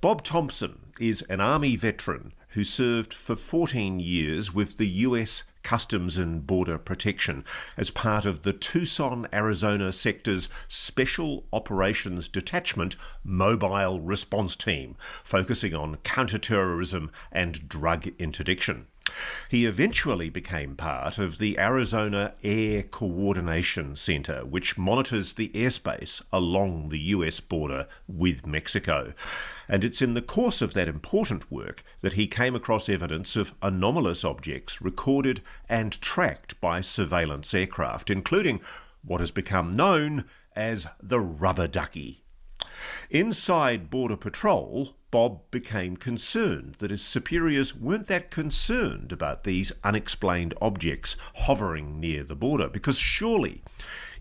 Bob Thompson is an Army veteran who served for 14 years with the US Customs and Border Protection as part of the Tucson, Arizona sector's Special Operations Detachment Mobile Response Team, focusing on counterterrorism and drug interdiction. He eventually became part of the Arizona Air Coordination Center, which monitors the airspace along the US border with Mexico. And it's in the course of that important work that he came across evidence of anomalous objects recorded and tracked by surveillance aircraft, including what has become known as the rubber ducky. Inside Border Patrol, Bob became concerned that his superiors weren't that concerned about these unexplained objects hovering near the border, because surely,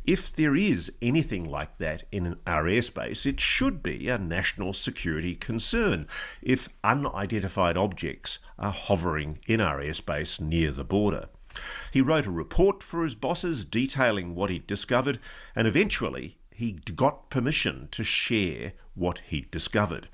if there is anything like that in our airspace, it should be a national security concern if unidentified objects are hovering in our airspace near the border. He wrote a report for his bosses detailing what he'd discovered, and eventually he got permission to share what he'd discovered.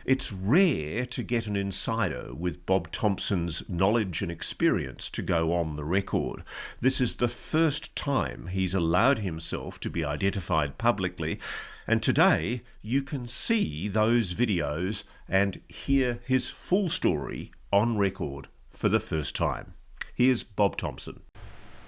It's rare to get an insider with Bob Thompson's knowledge and experience to go on the record. This is the first time he's allowed himself to be identified publicly, and today you can see those videos and hear his full story on record for the first time. Here's Bob Thompson.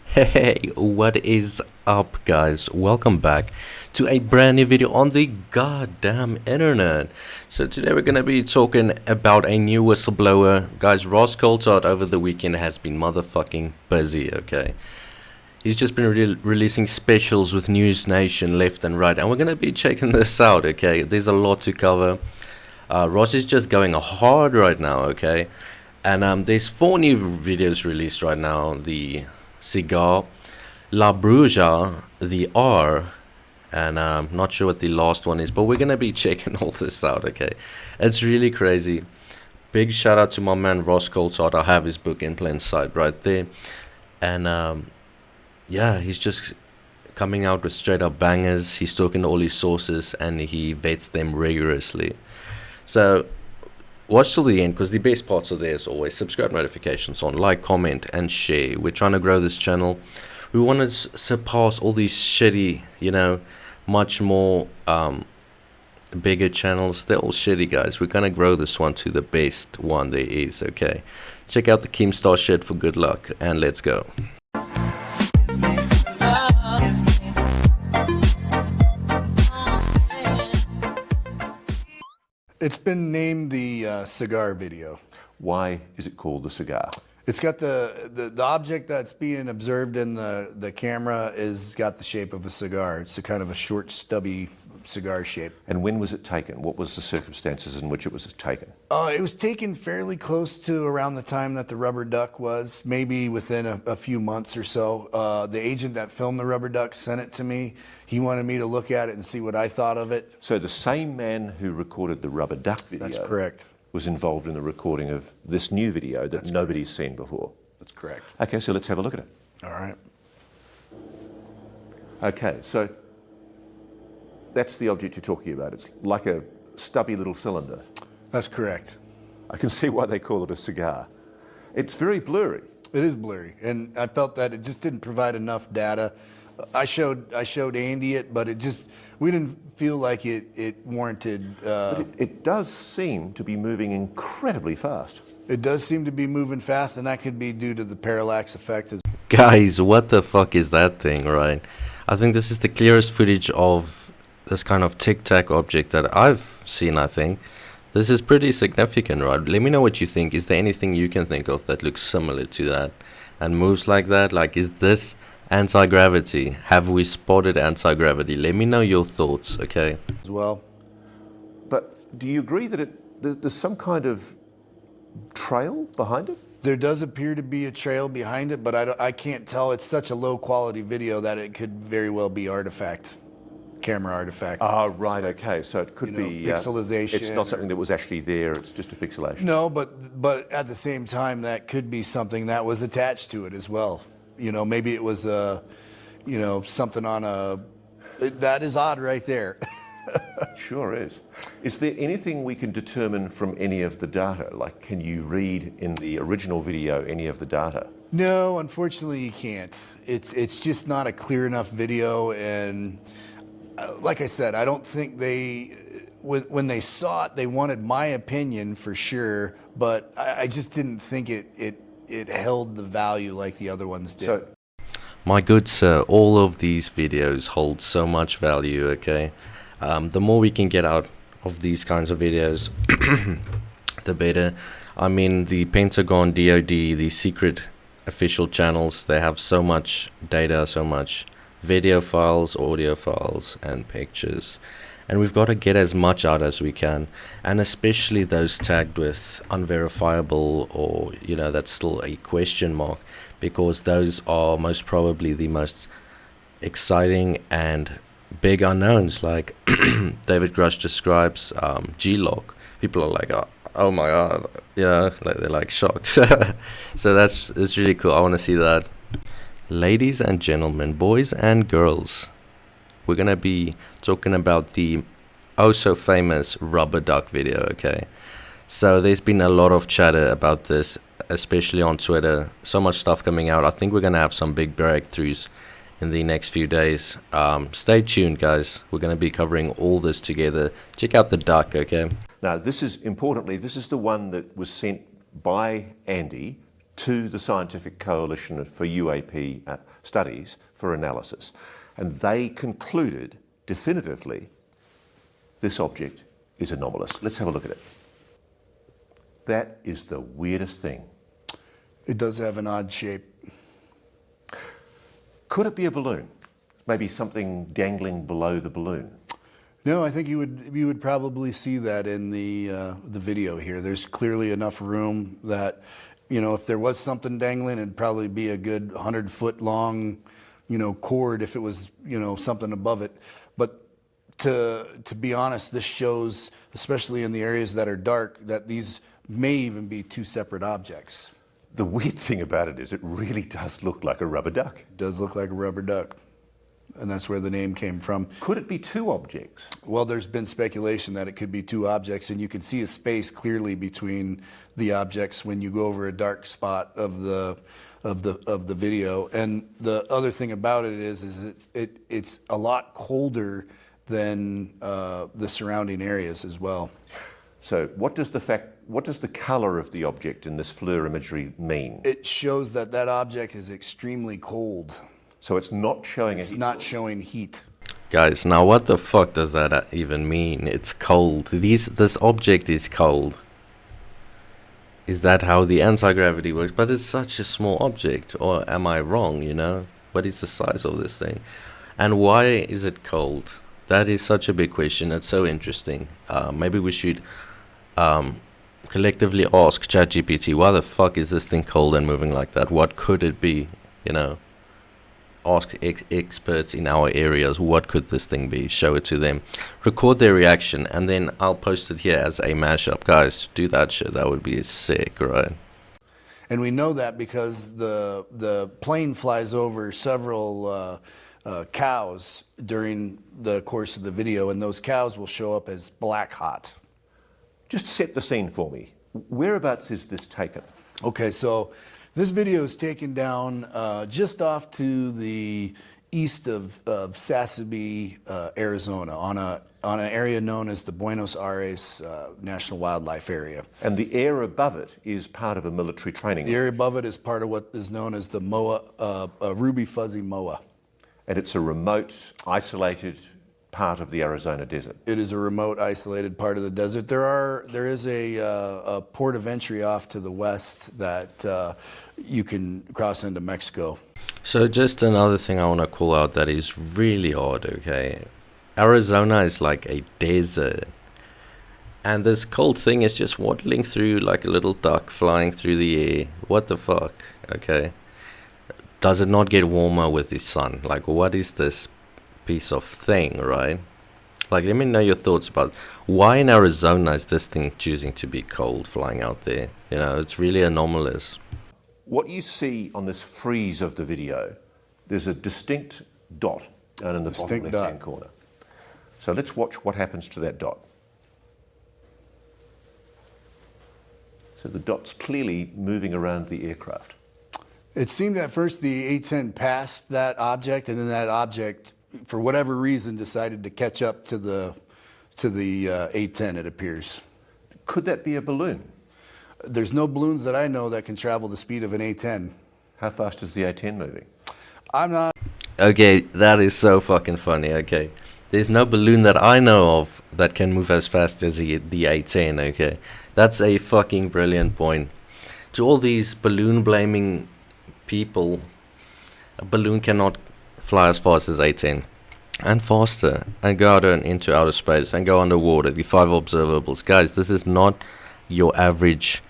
Hey, what is up, guys? Welcome back to a brand new video on the goddamn internet. So today we're gonna be talking about a new whistleblower. Guys, Ross Coulthart over the weekend has been motherfucking busy, okay? He's just been releasing specials with NewsNation left and right, and we're gonna be checking this out, okay? There's a lot to cover. Ross is just going hard right now, okay? And there's 4 new videos released right now. The Cigar, La Bruja, the R, and I'm not sure what the last one is, but we're gonna be checking all this out, okay? It's really crazy. Big shout out to my man Ross Coulthart. I have his book in plain sight right there, and yeah, he's just coming out with straight up bangers. He's talking to all his sources and he vets them rigorously. So watch till the end, because the best parts are there as always. Subscribe, notifications on, like, comment, and share. We're trying to grow this channel. We want to surpass all these shitty, much more bigger channels. They're all shitty, guys. We're going to grow this one to the best one there is, okay? Check out the Keemstar shit for good luck, and let's go. It's been named the cigar video. Why is it called the cigar? It's got the object that's being observed in the camera is got the shape of a cigar. It's a kind of a short, stubby cigar shape. And when was it taken? What was the circumstances in which it was taken? It was taken fairly close to around the time that the rubber duck was, maybe within a few months or so. The agent that filmed the rubber duck sent it to me. He wanted me to look at it and see what I thought of it. So the same man who recorded the rubber duck video, that's correct, was involved in the recording of this new video that that's nobody's seen before. That's correct. Okay, so let's have a look at it. All right. Okay, so that's the object you're talking about. It's like a stubby little cylinder. That's correct. I can see why they call it a cigar. It's very blurry. It is blurry, and I felt that it just didn't provide enough data. I showed Andy it, but we didn't feel like it warranted. But it does seem to be moving incredibly fast. It does seem to be moving fast, and that could be due to the parallax effect. Guys, what the fuck is that thing, right? I think this is the clearest footage of this kind of tic-tac object that I've seen, I think. This is pretty significant, right? Let me know what you think. Is there anything you can think of that looks similar to that and moves like that? Like, is this anti-gravity? Have we spotted anti-gravity? Let me know your thoughts, okay? As well. But do you agree that there's some kind of trail behind it? There does appear to be a trail behind it, but I can't tell. It's such a low-quality video that it could very well be camera artifact. Ah, right, okay. So it could be pixelization. It's not something that was actually there, it's just a pixelation. No, but at the same time, that could be something that was attached to it as well. Maybe it was something on that is odd right there. sure is. Is there anything we can determine from any of the data? Like, can you read in the original video any of the data? No, unfortunately you can't. It's just not a clear enough video, and like I said, I don't think when they saw it, they wanted my opinion for sure, but I just didn't think it held the value like the other ones did. So, My good sir, all of these videos hold so much value, okay? The more we can get out of these kinds of videos, the better. I mean, the Pentagon, DoD, the secret official channels, they have so much data, so much video files, audio files, and pictures. And we've got to get as much out as we can, and especially those tagged with unverifiable, or, you know, that's still a question mark, because those are most probably the most exciting and big unknowns. Like David Grush describes G-Lock. People are like, oh my god, you know, like they're like shocked. So it's really cool. I want to see that. Ladies and gentlemen, boys and girls, we're gonna be talking about the oh so famous rubber duck video, okay? So there's been a lot of chatter about this, especially on Twitter. So much stuff coming out. I think we're gonna have some big breakthroughs in the next few days. Stay tuned, guys. We're gonna be covering all this together. Check out the duck, okay? now this is, importantly, this is the one that was sent by Andy to the Scientific Coalition for UAP Studies for analysis. And they concluded definitively this object is anomalous. Let's have a look at it. That is the weirdest thing. It does have an odd shape. Could it be a balloon? Maybe something dangling below the balloon? No, I think you would probably see that in the video here. There's clearly enough room that, you know, if there was something dangling, it'd probably be a good 100-foot long, you know, cord if it was, you know, something above it. But to be honest, this shows, especially in the areas that are dark, that these may even be two separate objects. The weird thing about it is it really does look like a rubber duck. It does look like a rubber duck, and that's where the name came from. Could it be two objects? Well, there's been speculation that it could be two objects, and you can see a space clearly between the objects when you go over a dark spot of the video. And the other thing about it is it's a lot colder than the surrounding areas as well. So what does the color of the object in this FLIR imagery mean? It shows that that object is extremely cold. So it's not showing It's not showing heat. Guys, now what the fuck does that even mean? It's cold. This object is cold. Is that how the anti-gravity works? But it's such a small object. Or am I wrong, you know? What is the size of this thing? And why is it cold? That is such a big question. It's so interesting. Maybe we should collectively ask ChatGPT, why the fuck is this thing cold and moving like that? What could it be? You know? Ask experts in our areas, what could this thing be? Show it to them, record their reaction, and then I'll post it here as a mashup. Guys, do that shit. That would be sick, right? And we know that because the plane flies over several cows during the course of the video, and those cows will show up as black hot. Just set the scene for me. Whereabouts is this taken? Okay, so this video is taken down just off to the east of Sassabee, Arizona, on an area known as the Buenos Aires National Wildlife Area. And the air above it is part of a military training. The area above it is part of what is known as the MOA, Ruby Fuzzy MOA. And it's a remote, isolated part of the Arizona desert. It is a remote, isolated part of the desert. There is a port of entry off to the west that you can cross into Mexico. So just another thing I want to call out that is really odd, okay? Arizona is like a desert. And this cold thing is just waddling through like a little duck flying through the air. What the fuck, okay? Does it not get warmer with the sun? Like, what is this piece of thing, right? Like, let me know your thoughts about why in Arizona is this thing choosing to be cold flying out there? You know, it's really anomalous. What you see on this freeze of the video, there's a distinct dot down in the bottom left-hand corner. So let's watch what happens to that dot. So the dot's clearly moving around the aircraft. It seemed at first the A-10 passed that object, and then that object, for whatever reason, decided to catch up to the A-10, it appears. Could that be a balloon? There's no balloons that I know that can travel the speed of an A-10. How fast is the A-10 moving? I'm not... Okay, that is so fucking funny, okay. There's no balloon that I know of that can move as fast as the A-10, okay. That's a fucking brilliant point. To all these balloon blaming people, a balloon cannot fly as fast as A-10 and faster and go out and into outer space and go underwater. The 5 observables. Guys, this is not your average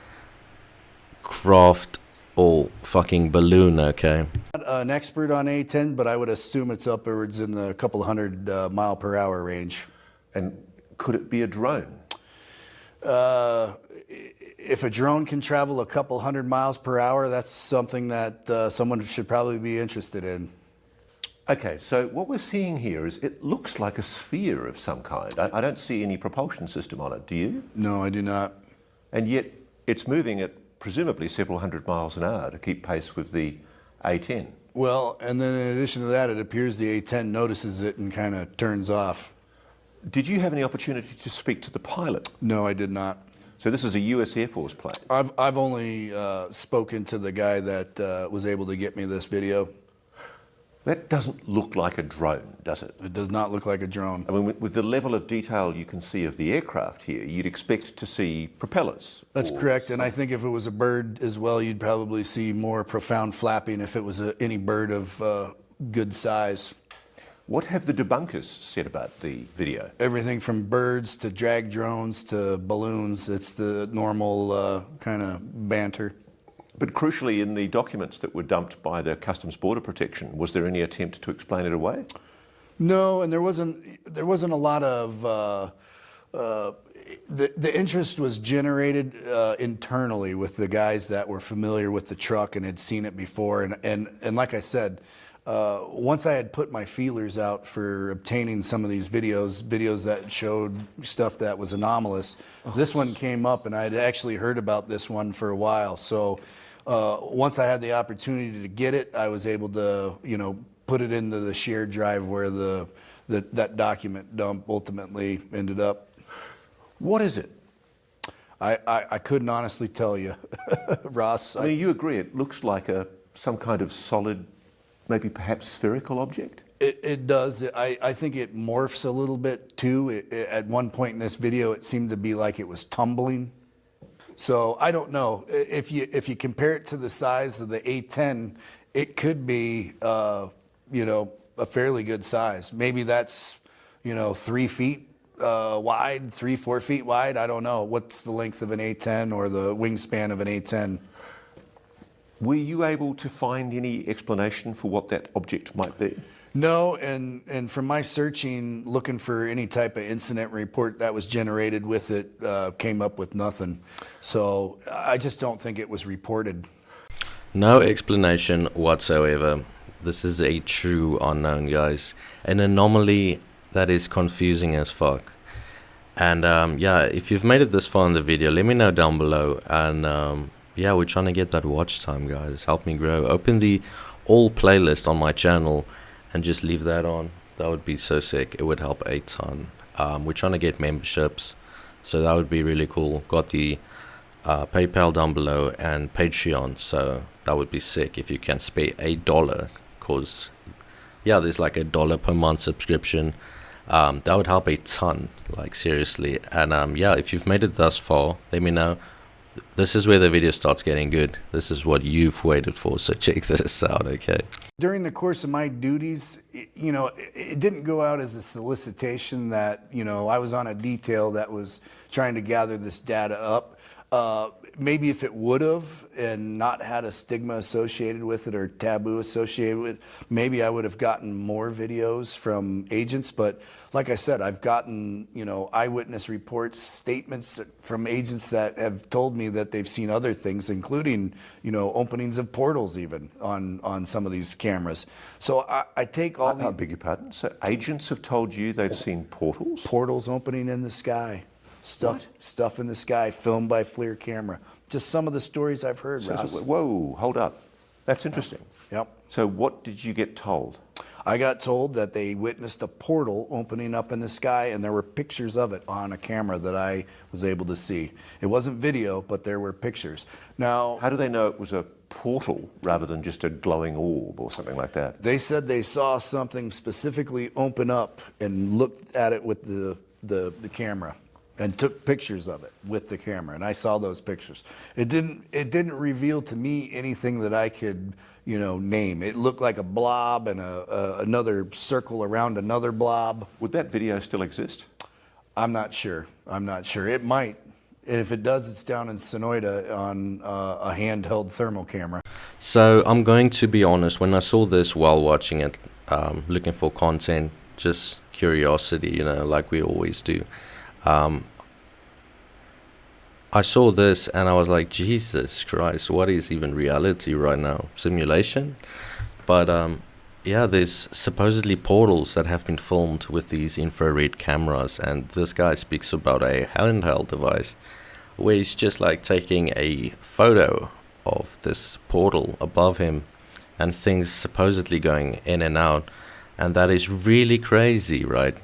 craft or fucking balloon, okay? Not an expert on A-10, but I would assume it's upwards in the couple hundred mile per hour range. And could it be a drone? If a drone can travel a couple hundred miles per hour, that's something that someone should probably be interested in. Okay, so what we're seeing here is it looks like a sphere of some kind. I don't see any propulsion system on it, do you? No, I do not. And yet it's moving at presumably several hundred miles an hour to keep pace with the A-10. Well, and then in addition to that, it appears the A-10 notices it and kind of turns off. Did you have any opportunity to speak to the pilot? No, I did not. So this is a US Air Force plane? I've only spoken to the guy that was able to get me this video. That doesn't look like a drone, does it? It does not look like a drone. I mean, with the level of detail you can see of the aircraft here, you'd expect to see propellers. That's correct, and I think if it was a bird as well, you'd probably see more profound flapping if it was any bird of good size. What have the debunkers said about the video? Everything from birds to drag drones to balloons. It's the normal kind of banter. But crucially, in the documents that were dumped by the Customs Border Protection, was there any attempt to explain it away? No, and there wasn't a lot of the interest was generated internally with the guys that were familiar with the truck and had seen it before, and like I said, once I had put my feelers out for obtaining some of these videos that showed stuff that was anomalous, this one came up, and I had actually heard about this one for a while. So once I had the opportunity to get it, I was able to, put it into the shared drive where that document dump ultimately ended up. What is it? I couldn't honestly tell you, Ross. I mean, you agree it looks like some kind of solid, maybe perhaps spherical object? It does. I think it morphs a little bit too. At one point in this video, it seemed to be like it was tumbling. So I don't know. If you compare it to the size of the A-10, it could be a fairly good size. Maybe that's 3 feet wide, 3-4 feet wide. I don't know. What's the length of an A-10 or the wingspan of an A-10? Were you able to find any explanation for what that object might be? No, and from my searching, looking for any type of incident report that was generated with it, came up with nothing. So I just don't think it was reported. No explanation whatsoever. This is a true unknown, guys. An anomaly that is confusing as fuck. And yeah, if you've made it this far in the video, let me know down below. And yeah, we're trying to get that watch time, guys. Help me grow. Open the all playlist on my channel and just leave that on. That would be so sick. It would help a ton. We're trying to get memberships, so that would be really cool. Got the PayPal down below and Patreon, so that would be sick if you can spare $1, cause yeah, there's like $1 per month subscription. That would help a ton, like seriously. And yeah, if you've made it thus far, let me know. This is where the video starts getting good. This is what you've waited for, so check this out, okay? During the course of my duties, it didn't go out as a solicitation that, I was on a detail that was trying to gather this data up. Maybe if it would have and not had a stigma associated with it or taboo associated with it, maybe I would have gotten more videos from agents. But like I said, I've gotten, eyewitness reports, statements from agents that have told me that they've seen other things, including, openings of portals even on some of these cameras. So I take all I beg your pardon? So agents have told you they've seen portals? portals opening in the sky. Stuff in the sky, filmed by FLIR camera. Just some of the stories I've heard, Ross. Whoa, hold up. That's interesting. Yep. So what did you get told? I got told that they witnessed a portal opening up in the sky, and there were pictures of it on a camera that I was able to see. It wasn't video, but there were pictures. Now, How do they know it was a portal rather than just a glowing orb or something like that? they said they saw something specifically open up and looked at it with the camera and took pictures of it with the camera, and I saw those pictures. It didn't reveal to me anything that I could name. It looked like a blob and another circle around another blob. Would that video still exist? I'm not sure. It might. If it does, it's down in Sonoyta on a handheld thermal camera. So I'm going to be honest, when I saw this while watching it, looking for content, just curiosity, like we always do. I saw this and I was like, Jesus Christ, what is even reality right now? Simulation? But yeah, there's supposedly portals that have been filmed with these infrared cameras, and this guy speaks about a handheld device where he's just like taking a photo of this portal above him and things supposedly going in and out, and that is really crazy, right?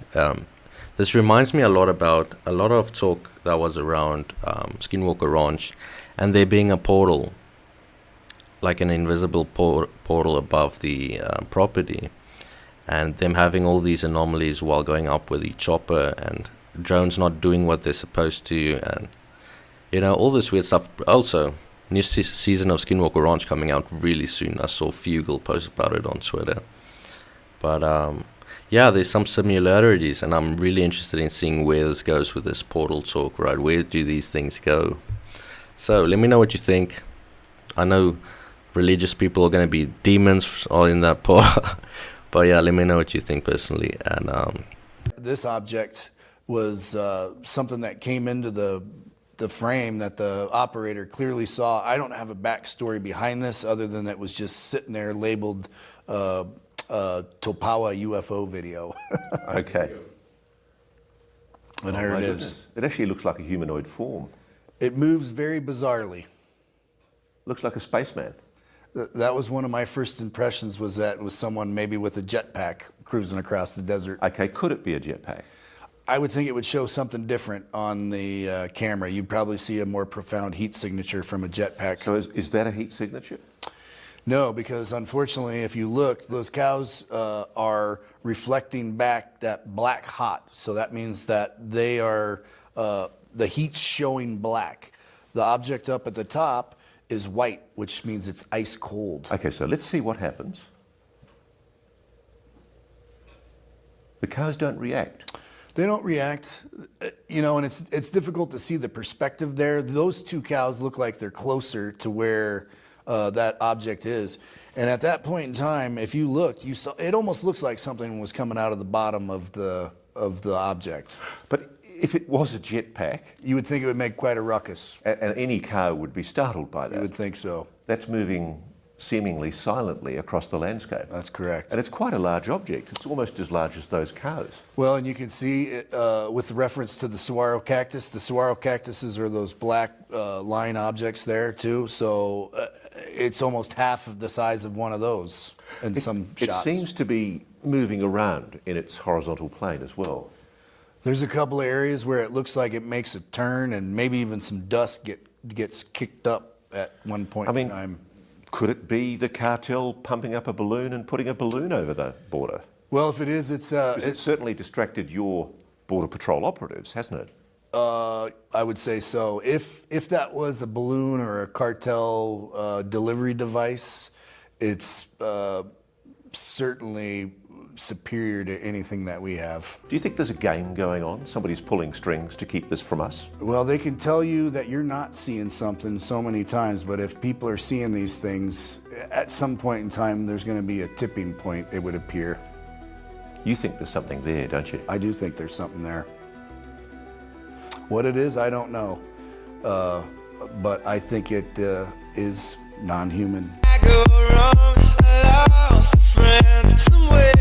This reminds me a lot about a lot of talk that was around Skinwalker Ranch and there being a portal, like an invisible portal above the property, and them having all these anomalies while going up with the chopper and drones not doing what they're supposed to, and all this weird stuff. Also, new season of Skinwalker Ranch coming out really soon. I saw Fugle post about it on Twitter. But yeah, there's some similarities, and I'm really interested in seeing where this goes with this portal talk, right? Where do these things go? So let me know what you think. I know religious people are going to be demons all in that part, but yeah, let me know what you think personally. And This object was something that came into the frame that the operator clearly saw. I don't have a backstory behind this other than it was just sitting there labeled Topawa UFO video. Okay. And there it is. It actually looks like a humanoid form. It moves very bizarrely. Looks like a spaceman. That was one of my first impressions, was that it was someone maybe with a jetpack cruising across the desert. Okay, could it be a jetpack? I would think it would show something different on the camera. You'd probably see a more profound heat signature from a jetpack. So is that a heat signature? No, because unfortunately, if you look, those cows are reflecting back that black hot. So that means that they are, the heat's showing black. The object up at the top is white, which means it's ice cold. Okay, so let's see what happens. The cows don't react. They don't react, and it's difficult to see the perspective there. Those two cows look like they're closer to where that object is. And at that point in time, if you looked, you saw it almost looks like something was coming out of the bottom of the object. But if it was a jetpack, You would think it would make quite a ruckus. and any cow would be startled by You that. would think so. That's moving seemingly silently across the landscape. That's correct. And it's quite a large object. It's almost as large as those cows. Well, and you can see it, with reference to the saguaro cactus. The saguaro cactuses are those black line objects there too. So it's almost half of the size of one of those in some It shots. seems to be moving around in its horizontal plane as well. There's a couple of areas where it looks like it makes a turn, and maybe even some dust gets kicked up at one point in time. Could it be the cartel pumping up a balloon and putting a balloon over the border? Well, if it is, it's certainly distracted your Border Patrol operatives, hasn't it? I would say so. If that was a balloon or a cartel delivery device, it's certainly superior to anything that we have. Do you think there's a game going on? Somebody's pulling strings to keep this from us? Well, they can tell you that you're not seeing something so many times, but if people are seeing these things, at some point in time, there's going to be a tipping point, it would appear. You think there's something there, don't you? I do think there's something there. What it is, I don't know. But I think it is non-human. I go wrong, I lost a friend somewhere.